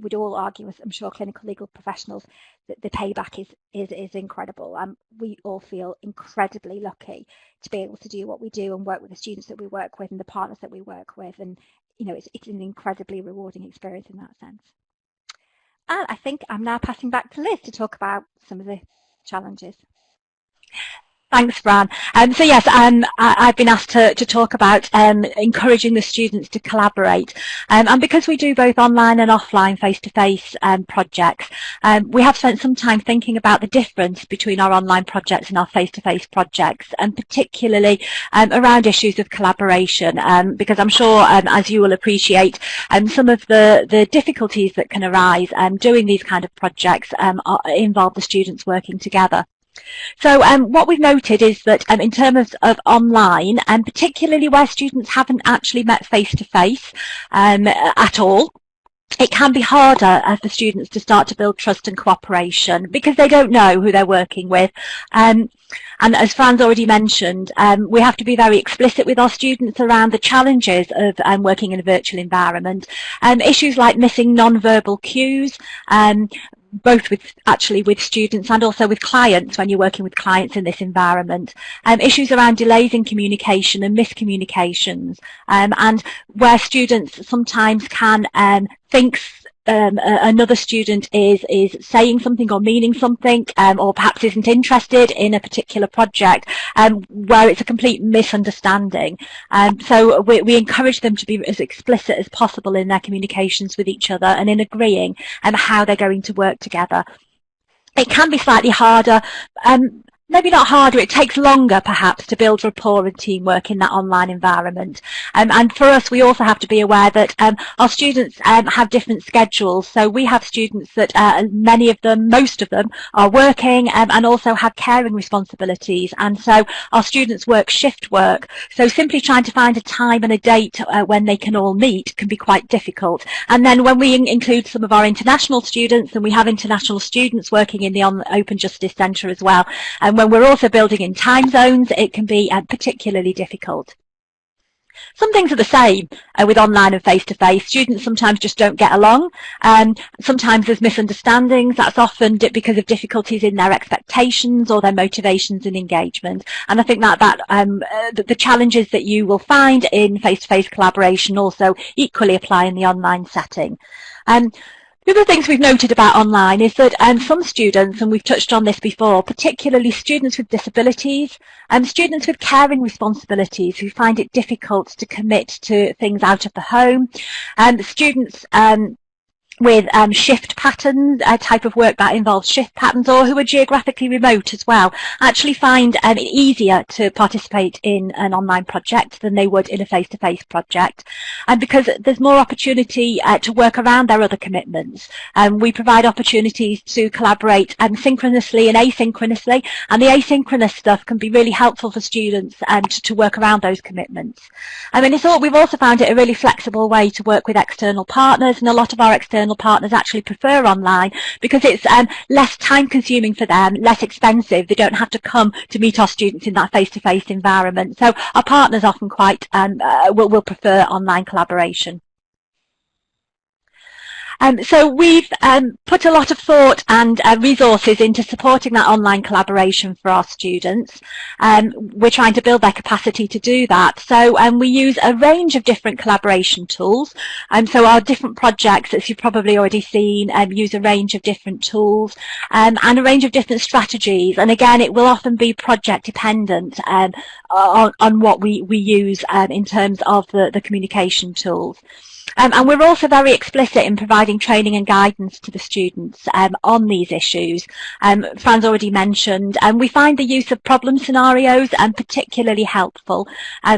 we'd all argue, as I'm sure clinical legal professionals, that the payback is incredible. We all feel incredibly lucky to be able to do what we do and work with the students that we work with and the partners that we work with, and it's an incredibly rewarding experience in that sense. And I think I'm now passing back to Liz to talk about some of the challenges. Thanks, Fran. So yes, I've been asked to talk about encouraging the students to collaborate. And because we do both online and offline face-to-face projects, we have spent some time thinking about the difference between our online projects and our face-to-face projects, and particularly around issues of collaboration, because I'm sure, as you will appreciate, some of the difficulties that can arise doing these kind of projects involve the students working together. So what we've noted is that in terms of online, and particularly where students haven't actually met face-to-face at all, it can be harder for students to start to build trust and cooperation because they don't know who they're working with. And as Fran's already mentioned, we have to be very explicit with our students around the challenges of working in a virtual environment. Issues like missing non-verbal cues, both with students and also with clients when you're working with clients in this environment. Issues around delays in communication and miscommunications, and where students sometimes can think another student is saying something or meaning something, or perhaps isn't interested in a particular project, where it's a complete misunderstanding. So we encourage them to be as explicit as possible in their communications with each other and in agreeing how they're going to work together. It can be slightly harder. Maybe not harder, it takes longer perhaps to build rapport and teamwork in that online environment. And for us, we also have to be aware that our students have different schedules. So we have students that many of them, most of them, are working and also have caring responsibilities. And so our students work shift work. So simply trying to find a time and a date when they can all meet can be quite difficult. And then when we include some of our international students, and we have international students working in the Open Justice Centre as well, and when we're also building in time zones, it can be particularly difficult. Some things are the same with online and face-to-face. Students sometimes just don't get along. Sometimes there's misunderstandings. That's often because of difficulties in their expectations or their motivations and engagement. And I think that the challenges that you will find in face-to-face collaboration also equally apply in the online setting. The other things we've noted about online is that some students, and we've touched on this before, particularly students with disabilities and students with caring responsibilities who find it difficult to commit to things out of the home, students with shift patterns, a type of work that involves shift patterns, or who are geographically remote as well, actually find it easier to participate in an online project than they would in a face-to-face project. And because there's more opportunity to work around their other commitments. We provide opportunities to collaborate synchronously and asynchronously, and the asynchronous stuff can be really helpful for students to work around those commitments. I mean, we've also found it a really flexible way to work with external partners, and a lot of our external partners actually prefer online because it's less time consuming for them, less expensive. They don't have to come to meet our students in that face-to-face environment. So our partners often quite will prefer online collaboration. So we've put a lot of thought and resources into supporting that online collaboration for our students. We're trying to build their capacity to do that. So we use a range of different collaboration tools. So our different projects, as you've probably already seen, use a range of different tools and a range of different strategies. And again, it will often be project dependent on what we use in terms of the communication tools. And we're also very explicit in providing training and guidance to the students on these issues. Fran's already mentioned, and we find the use of problem scenarios particularly helpful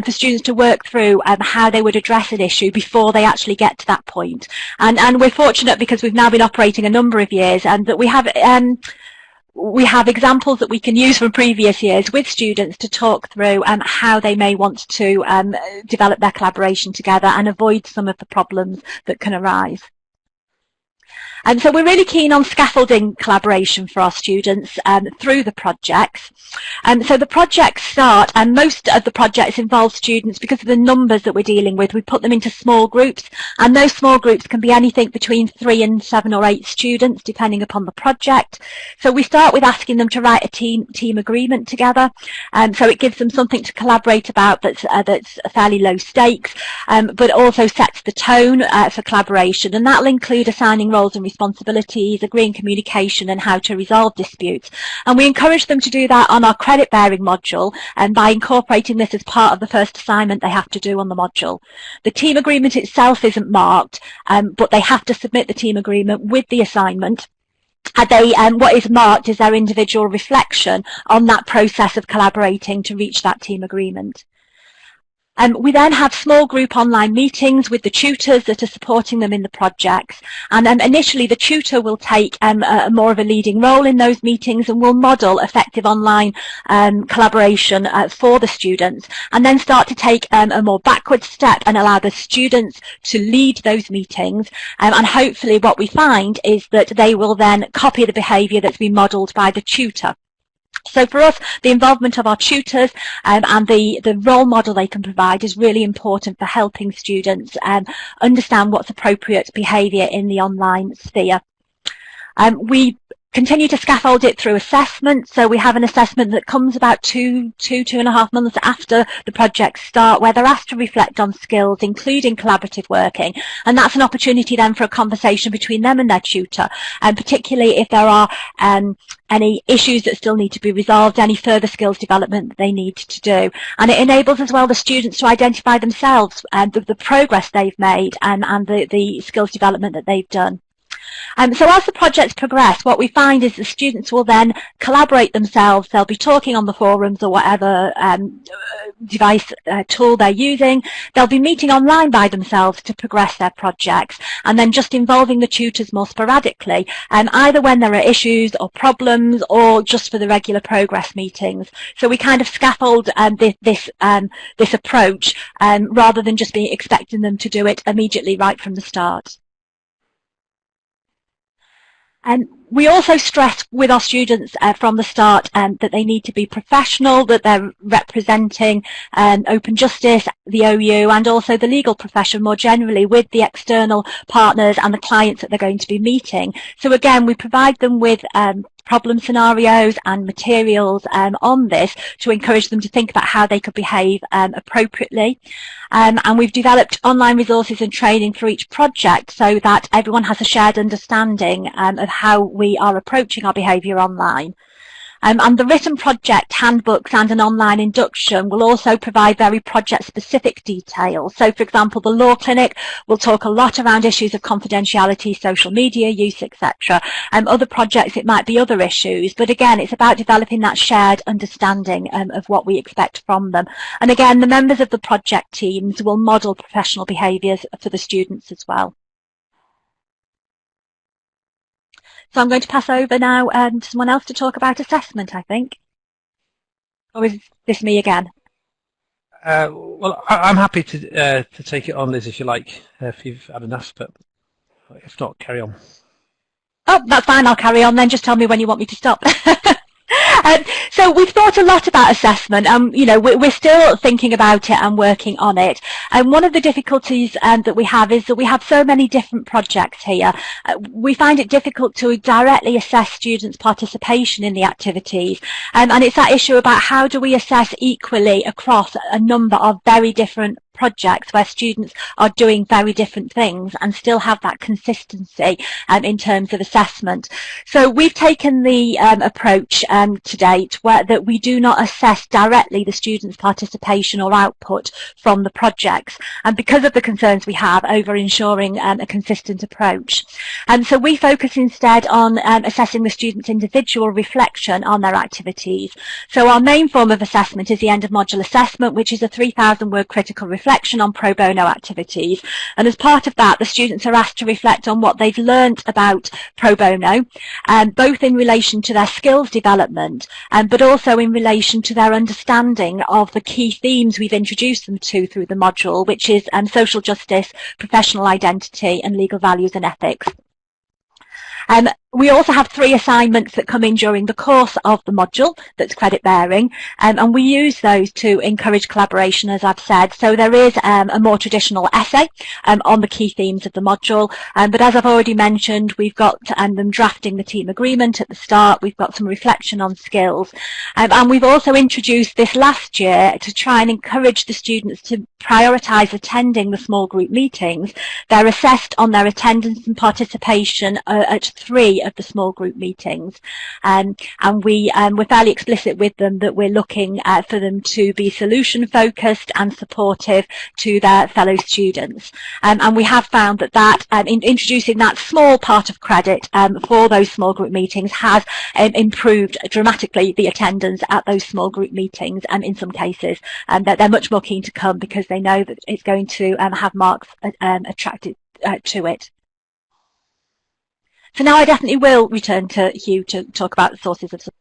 for students to work through how they would address an issue before they actually get to that point. And we're fortunate because we've now been operating a number of years and that we have examples that we can use from previous years with students to talk through how they may want to develop their collaboration together and avoid some of the problems that can arise. And so we're really keen on scaffolding collaboration for our students through the projects. So the projects start, and most of the projects involve students because of the numbers that we're dealing with. We put them into small groups, and those small groups can be anything between 3 and 7 or 8 students, depending upon the project. So we start with asking them to write a team agreement together. So it gives them something to collaborate about that's fairly low stakes, but also sets the tone for collaboration, and that'll include assigning roles and responsibilities, agreeing communication and how to resolve disputes. And we encourage them to do that on our credit bearing module and by incorporating this as part of the first assignment they have to do on the module. The team agreement itself isn't marked, but they have to submit the team agreement with the assignment. What is marked is their individual reflection on that process of collaborating to reach that team agreement. We then have small group online meetings with the tutors that are supporting them in the projects, and initially the tutor will take more of a leading role in those meetings and will model effective online collaboration for the students, and then start to take a more backward step and allow the students to lead those meetings, and hopefully what we find is that they will then copy the behaviour that's been modelled by the tutor. So for us, the involvement of our tutors and the role model they can provide is really important for helping students understand what's appropriate behaviour in the online sphere. We continue to scaffold it through assessment. So we have an assessment that comes about two and a half months after the projects start, where they're asked to reflect on skills, including collaborative working. And that's an opportunity then for a conversation between them and their tutor, and particularly if there are any issues that still need to be resolved, any further skills development that they need to do. And it enables as well the students to identify themselves and the progress they've made and the skills development that they've done. So as the projects progress, what we find is the students will then collaborate themselves. They'll be talking on the forums or whatever device tool they're using. They'll be meeting online by themselves to progress their projects, and then just involving the tutors more sporadically, either when there are issues or problems or just for the regular progress meetings. So we kind of scaffold this approach rather than just be expecting them to do it immediately right from the start. And we also stress with our students from the start that they need to be professional, that they're representing Open Justice, the OU, and also the legal profession more generally with the external partners and the clients that they're going to be meeting. So again, we provide them with problem scenarios and materials on this to encourage them to think about how they could behave appropriately. And we've developed online resources and training for each project so that everyone has a shared understanding of how we are approaching our behaviour online. And the written project handbooks and an online induction will also provide very project-specific details. So, for example, the Law Clinic will talk a lot around issues of confidentiality, social media use, etc. Other projects, it might be other issues. But again, it's about developing that shared understanding of what we expect from them. And again, the members of the project teams will model professional behaviours for the students as well. So I'm going to pass over now to someone else to talk about assessment, I think. Or is this me again? Well, I'm happy to take it on, Liz, if you like, if you've had enough, but if not, carry on. Oh, that's fine, I'll carry on then. Just tell me when you want me to stop. So we've thought a lot about assessment, and you know, we're still thinking about it and working on it. And one of the difficulties that we have is that we have so many different projects here. We find it difficult to directly assess students' participation in the activities, and it's that issue about how do we assess equally across a number of very different projects where students are doing very different things and still have that consistency in terms of assessment. So we've taken the approach to date that we do not assess directly the students' participation or output from the projects, and because of the concerns we have over ensuring a consistent approach. So we focus instead on assessing the students' individual reflection on their activities. So our main form of assessment is the end of module assessment, which is a 3,000 word critical reflection on pro bono activities. And as part of that, the students are asked to reflect on what they've learnt about pro bono, both in relation to their skills development, but also in relation to their understanding of the key themes we've introduced them to through the module, which is social justice, professional identity, and legal values and ethics. We also have 3 assignments that come in during the course of the module that's credit bearing, and we use those to encourage collaboration, as I've said. So there is a more traditional essay on the key themes of the module, but as I've already mentioned, we've got them drafting the team agreement at the start, we've got some reflection on skills, and we've also introduced this last year to try and encourage the students to prioritise attending the small group meetings. They're assessed on their attendance and participation at 3 of the small group meetings, and we're fairly explicit with them that we're looking for them to be solution focused and supportive to their fellow students, and we have found that introducing that small part of credit for those small group meetings has improved dramatically the attendance at those small group meetings, and in some cases that they're much more keen to come because they know that it's going to have marks attracted to it. So now I definitely will return to Hugh to talk about the sources of support.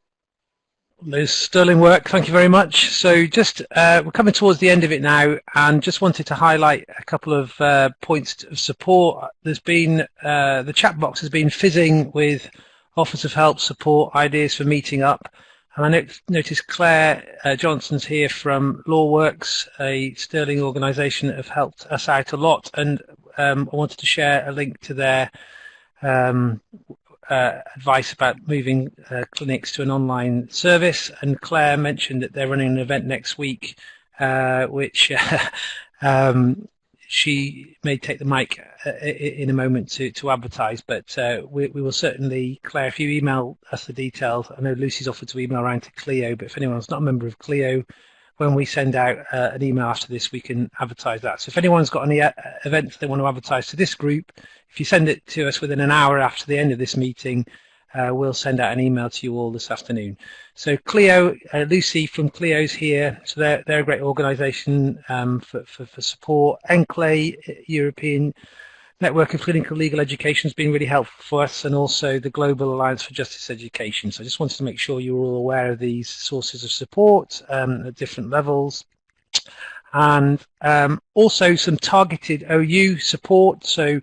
Liz, sterling work, thank you very much. So just we're coming towards the end of it now, and just wanted to highlight a couple of points of support. There's been the chat box has been fizzing with offers of help, support, ideas for meeting up, and I noticed Claire Johnson's here from LawWorks, a sterling organisation that have helped us out a lot, and I wanted to share a link to their advice about moving clinics to an online service. And Claire mentioned that they're running an event next week, which she may take the mic in a moment to advertise, but we will certainly, Claire, if you email us the details, I know Lucy's offered to email around to Clio, but if anyone's not a member of Clio, when we send out an email after this, we can advertise that. So if anyone's got any events they want to advertise to this group, if you send it to us within an hour after the end of this meeting, we'll send out an email to you all this afternoon. So Clio, Lucy from Clio's here, so they're a great organisation for support. ENCLE, European Network of Clinical Legal Education, has been really helpful for us, and also the Global Alliance for Justice Education. So I just wanted to make sure you were all aware of these sources of support at different levels. And also some targeted OU support. So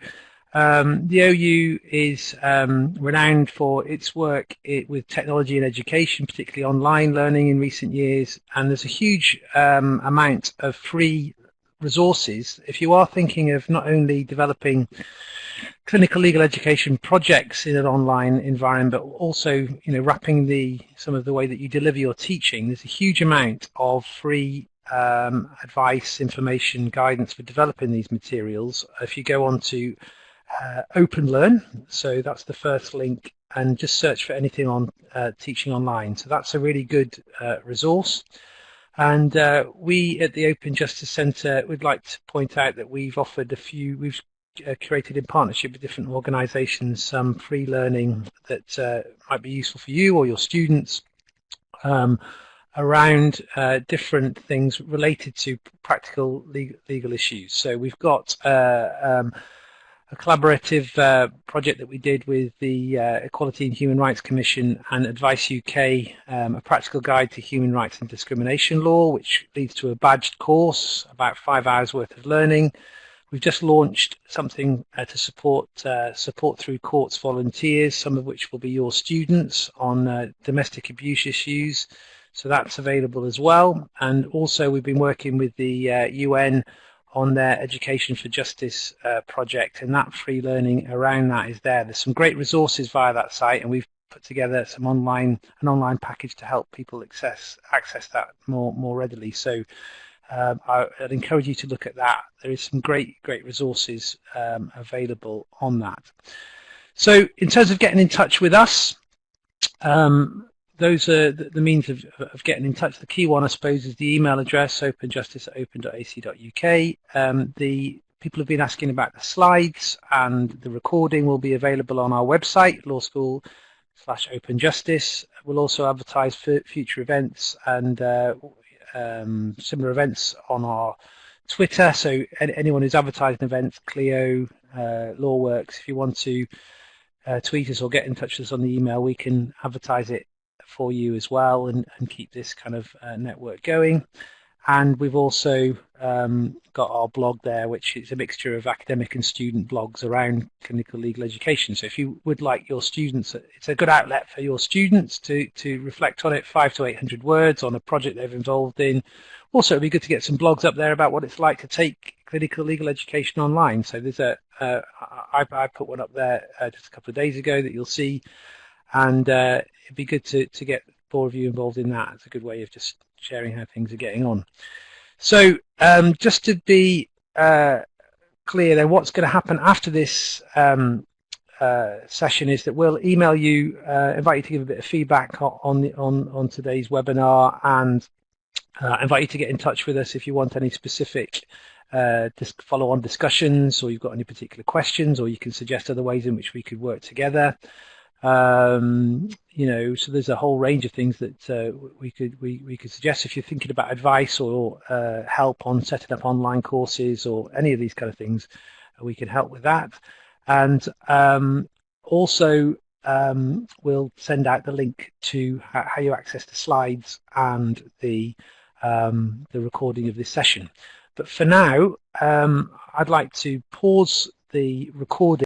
the OU is renowned for its work with technology and education, particularly online learning in recent years, and there's a huge amount of free resources. If you are thinking of not only developing clinical legal education projects in an online environment, but also wrapping some of the way that you deliver your teaching, there's a huge amount of free advice, information, guidance for developing these materials. If you go on to OpenLearn, so that's the first link, and just search for anything on teaching online. So that's a really good resource. And we at the Open Justice Centre would like to point out that we've offered we've created in partnership with different organisations some free learning that might be useful for you or your students around different things related to practical legal issues. So we've got a collaborative project that we did with the Equality and Human Rights Commission and Advice UK, a practical guide to human rights and discrimination law, which leads to a badged course, about 5 hours worth of learning. We've just launched something to support through courts volunteers, some of which will be your students, on domestic abuse issues. So that's available as well. And also we've been working with the UN on their Education for Justice project, and that free learning around that is there. There's some great resources via that site, and we've put together an online package to help people access that more readily. So I'd encourage you to look at that. There is some great resources available on that. So in terms of getting in touch with us, those are the means of getting in touch. The key one, I suppose, is the email address, openjustice@open.ac.uk. The people have been asking about the slides, and the recording will be available on our website, lawschool/openjustice. We'll also advertise for future events and similar events on our Twitter. So anyone who's advertising events, Clio, LawWorks, if you want to tweet us or get in touch with us on the email, we can advertise it for you as well, and keep this kind of network going. And we've also got our blog there, which is a mixture of academic and student blogs around clinical legal education. So if you would like your students, it's a good outlet for your students to reflect on it, 500 to 800 words on a project they've involved in. Also, it'd be good to get some blogs up there about what it's like to take clinical legal education online. So there's I put one up there just a couple of days ago that you'll see, and it'd be good to get 4 of you involved in that. It's a good way of just sharing how things are getting on. So just to be clear then, what's going to happen after this session is that we'll email you, invite you to give a bit of feedback on today's webinar, and invite you to get in touch with us if you want any specific follow-on discussions, or you've got any particular questions, or you can suggest other ways in which we could work together. You know, so there's a whole range of things that we could suggest. If you're thinking about advice or help on setting up online courses or any of these kind of things, we can help with that. And also we'll send out the link to how you access the slides and the recording of this session. But for now, I'd like to pause the recording